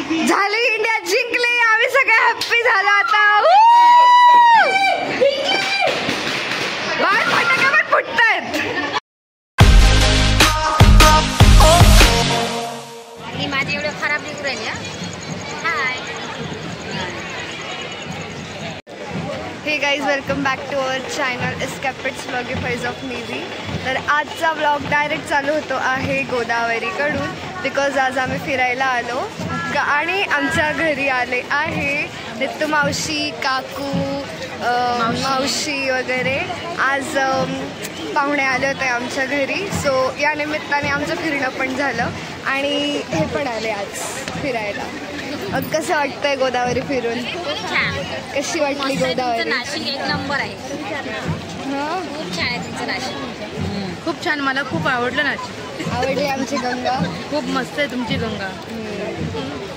झाली, इंडिया जिंकली, आम्ही सगळे हॅप्पी झालो आता. बाळ फटाके पण फुटतायत. माझी एवढे खराब निघू राहिली. Hi hey guys, welcome back to our channel escapades vlogifies of navy. तर आजचा व्लॉग डायरेक्ट चालू होतो आहे गोदावरीकडून, बिकॉज आज आम्ही फिरायला आलो आणि आमच्या घरी आले आहे नित्तू मावशी, काकू, मावशी वगैरे. आज पाहुणे आले होते आमच्या घरी, सो या निमित्ताने आमचं फिरणं पण झालं आणि हे पण आले आज फिरायला. कसं वाटतंय गोदावरी फिरून? कशी वाटली गोदावरी? नाशिक एक नंबर आहे. खूप छान आहे तुमचं नाशिक. खूप छान, मला खूप आवडलं नाशिक. आवडली आमची गंगा? खूप मस्त आहे तुमची गंगा.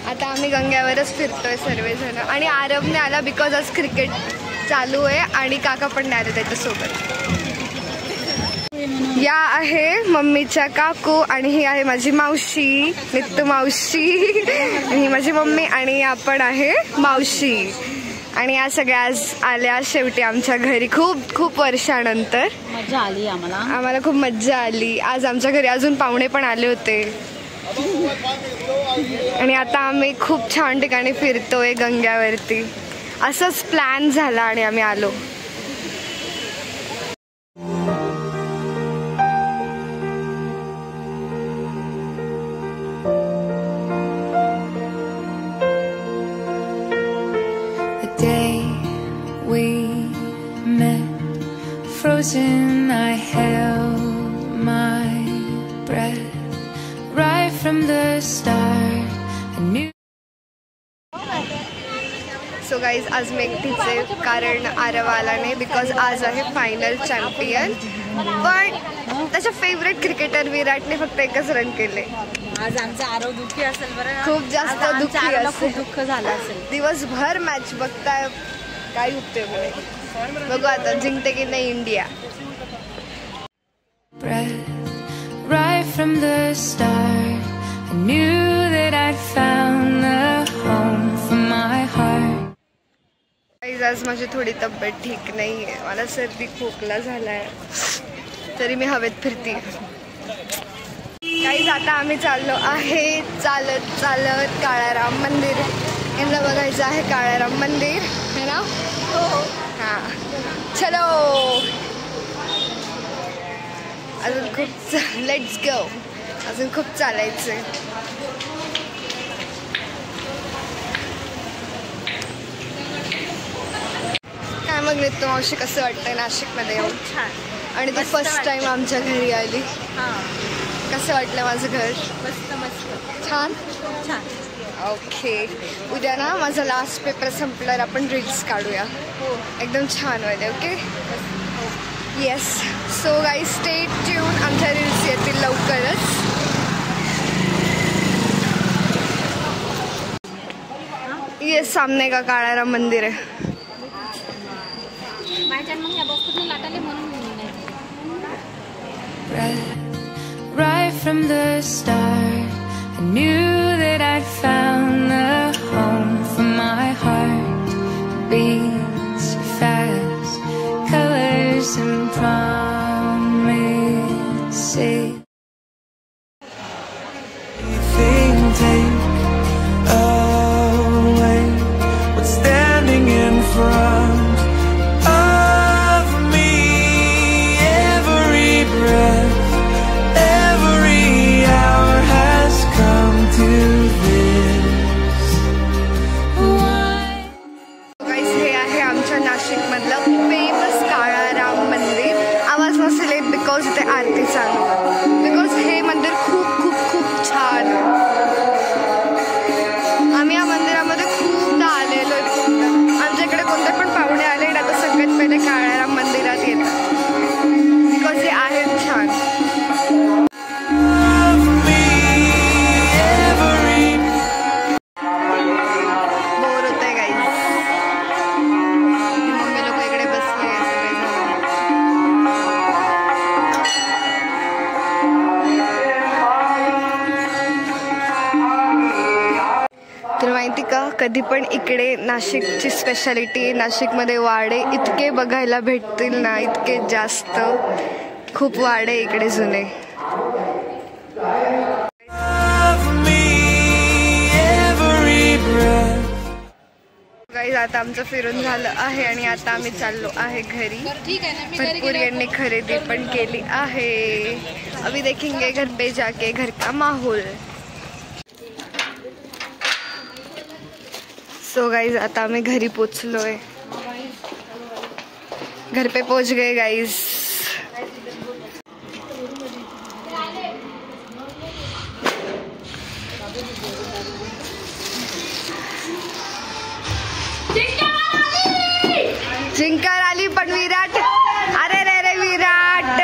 आता आम्ही गंग्यावरच फिरतोय सर्वजण आणि आरवने आला बिकॉज आज क्रिकेट चालू आहे आणि काका पण नाही आले त्याच्यासोबत. या आहे मम्मीच्या काकू आणि ही आहे माझी मावशी नित्तू मावशी. ही माझी मम्मी आणि आपण आहे मावशी. आणि या सगळ्या आज आल्या शेवटी आमच्या घरी खूप खूप वर्षानंतर. मजा आली आम्हाला खूप मज्जा आली. आज आमच्या घरी अजून पाहुणे पण आले होते आणि आता आम्ही खूप छान ठिकाणी फिरतोय गंग्यावरती. असंच प्लॅन झाला आणि आम्ही आलो. Frozen, I held my breath right from the start. I knew. So guys, आज मी एकटीचे, कारण आरव आला नाही बिकॉज आज आहे फायनल चॅम्पियन. पण त्याच्या फेवरेट क्रिकेटर विराटने फक्त एकच रन केले. आज आमचा आरव दुःखी असेल बरं, खूप जास्त दुःखी असेल. खूप दुःख झालं असेल. दिवसभर मॅच बघताय, काही उपयोग नाही. बघू आता जिंकते की नाही India. Right from the start, I knew that I'd found the home for my heart. आज माझी थोडी तब्येत ठीक नाहीये. मला सर्दी खोकला झालाय, तरी मी हवेत फिरते. काही आता आम्ही चाललो आहे चालत चालत काळाराम मंदिर. यांना बघायचं आहे काळाराम मंदिर, है ना? हां, चलो. अजून खूप लेट्स गो. अजून खूप चालायचं. काय मग नित्तू मावशी, कसं वाटतंय नाशिकमध्ये येऊन? छान. आणि तू फर्स्ट टाइम आमच्या घरी आली. कसं वाटलं माझं घर? मस्त मस्त छान छान. ओके, उद्या ना माझा लास्ट पेपर संपल्यावर आपण रील्स काढूया. हो, एकदम छान वाले. Okay, yes. So guys, stay tune. आमच्या रील्स येतील लवकरच. येस, सामने का काळाराम मंदिर आहे. माझ्या मग या बघून लाटाले म्हणून Right from the start, I knew that I'd found the home for my heart. Beats fast, colors and promises. Take away what's standing in front of me. Every breath, every hour has come to this. तुला माहिती का, कधी पण इकडे नाशिकची speciality, नाशिकमध्ये वाडे इतके बघायला भेटतील ना, इतके जास्त. खूप वाडे इकडे जुने. गाईज आता आमचं फिरून झालं आहे आणि आता आम्ही चाललो आहे घरी. भरपूर यांनी खरेदी पण केली आहे. अभी देखेंगे घर पे जाके घर का माहौल. सो गाइज आता आम्ही घरी पोचलोय. घर पे पहुंच गए गाइज. जिंकण आली पण विराट, अरे रे रे विराट,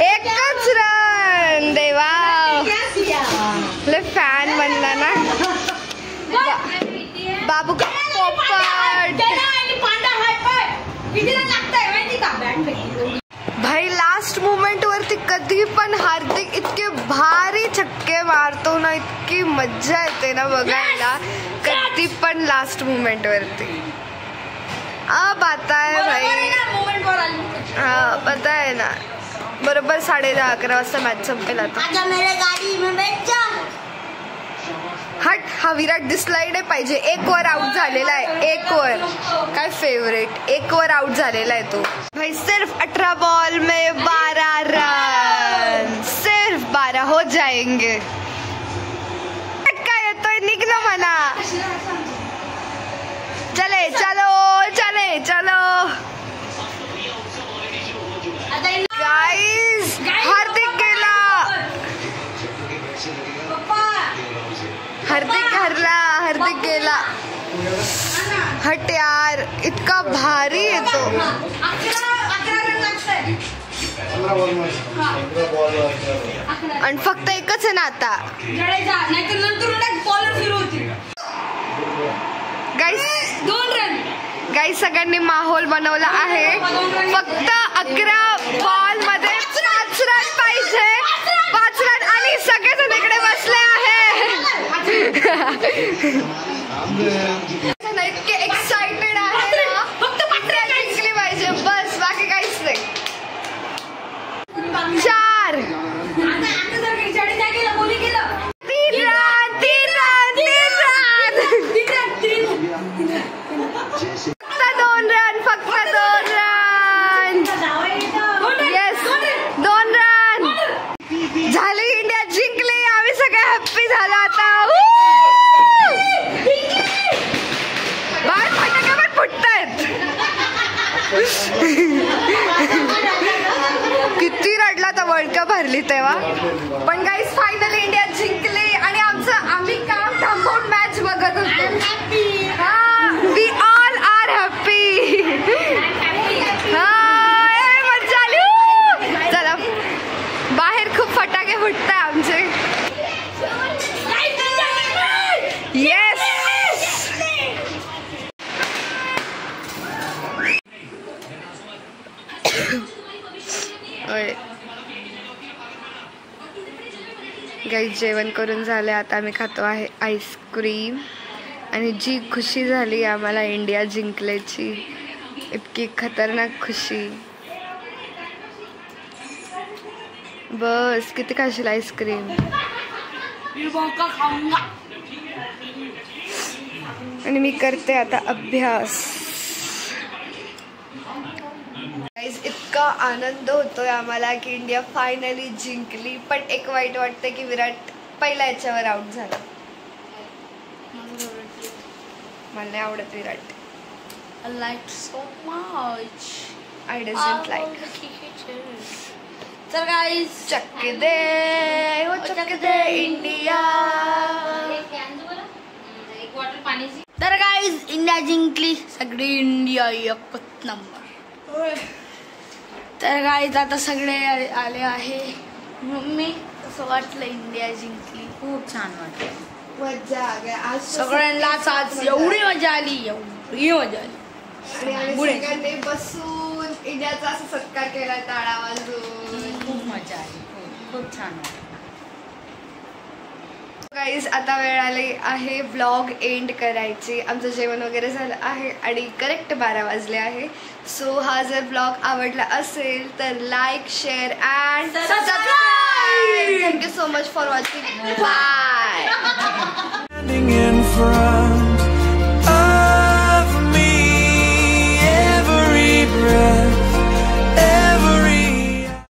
एकच रन देवा. फॅन बनला ना बाबू का पोपट. भाई लास्ट मोमेंट वरती कधी पण हार्दिक इतके भारी छक्के मारतो ना, इतकी मज्जा येते ना बघायला कधी पण लास्ट मोमेंट वरती. अब आता है भाई, हाँ पता है ना, बरोबर 10:30-11 वाजता मॅच संपेल आता. हट, हा विराट दिसलाय नाही पाहिजे. एक वर आउट झालेला आहे, एक वर. काय फेवरेट, एक वर आउट झालेला आहे तो. भाई सिर्फ 18 बॉल में 12 रन, सिर्फ 12 हो जाएंगे. काय येतोय, निघ ना मला. चले चलो चले चलो गाइस. हार्दिक गेला, हार्दिक हरला, हार्दिक गेला. हट यार, इतका भारी येतो. आणि फक्त एकच आहे ना आता. गाईस सगळ्यांनी माहोल बनवला आहे. फक्त 11 बॉल मध्ये 5 रन पाहिजे, 5 रन. आणि सगळेजण इकडे बसले आहे. इतके एक्साइटेड आहे ना, फक्त जिंकली पाहिजे बस, बाकी काहीच नाही. 4 2 रन, फक्त 2 रन. येस, 2 रन झाले. इंडिया जिंकली, आम्ही सगळे हॅप्पी झालो आता. बाहेर फटाके पण फुटतायत. किती रडला तर वर्ल्ड कप हरली तेव्हा. पण गाईस फायनली इंडिया जिंकली आणि आम्ही काम थांबवून मॅच बघत होतो. We all are happy. मजा आली. चला बाहेर खूप फटाके फुटताय आमचे. येस, गाईस जेवण करून झाले. आता आम्ही खातो आहे आईस्क्रीम. आणि जी खुशी झाली आम्हाला इंडिया जिंकल्याची, इतकी खतरनाक खुशी. बस किती खाशील आईस्क्रीम. आणि मी करते आता अभ्यास. इतका आनंद होतोय आम्हाला की इंडिया फायनली जिंकली. पण एक वाईट वाटतं की विराट पहिल्या याच्यावर आउट झाला. मला नाही आवडत विराट. I like so much. I doesn't like. तर गाइस चक दे हो चक दे इंडिया. एक बॉटल पाण्याची. तर गाइस इंडिया जिंकली, सगळी इंडिया एकच नंबर. तर गाइस आता सगळे आले आहे. मम्मी कसं वाटलं इंडिया जिंकली? खूप छान वाटलं, मजा आ गया. आज सगळ्यांनाच आज एवढी मजा आली, एवढी मजा आली. सगळ्यांनी बसून इंडियाचा असा सत्कार केला, टाळा वाजवून. खूप मजा आली, खूप छान वाटलं. गाईज आता वेळ आली आहे व्लॉग एंड करायची. आमचं जेवण वगैरे झालं आहे आणि करेक्ट 12 वाजले आहे. सो हा जर व्लॉग आवडला असेल तर like share and subscribe. Thank you so much for watching. Bye.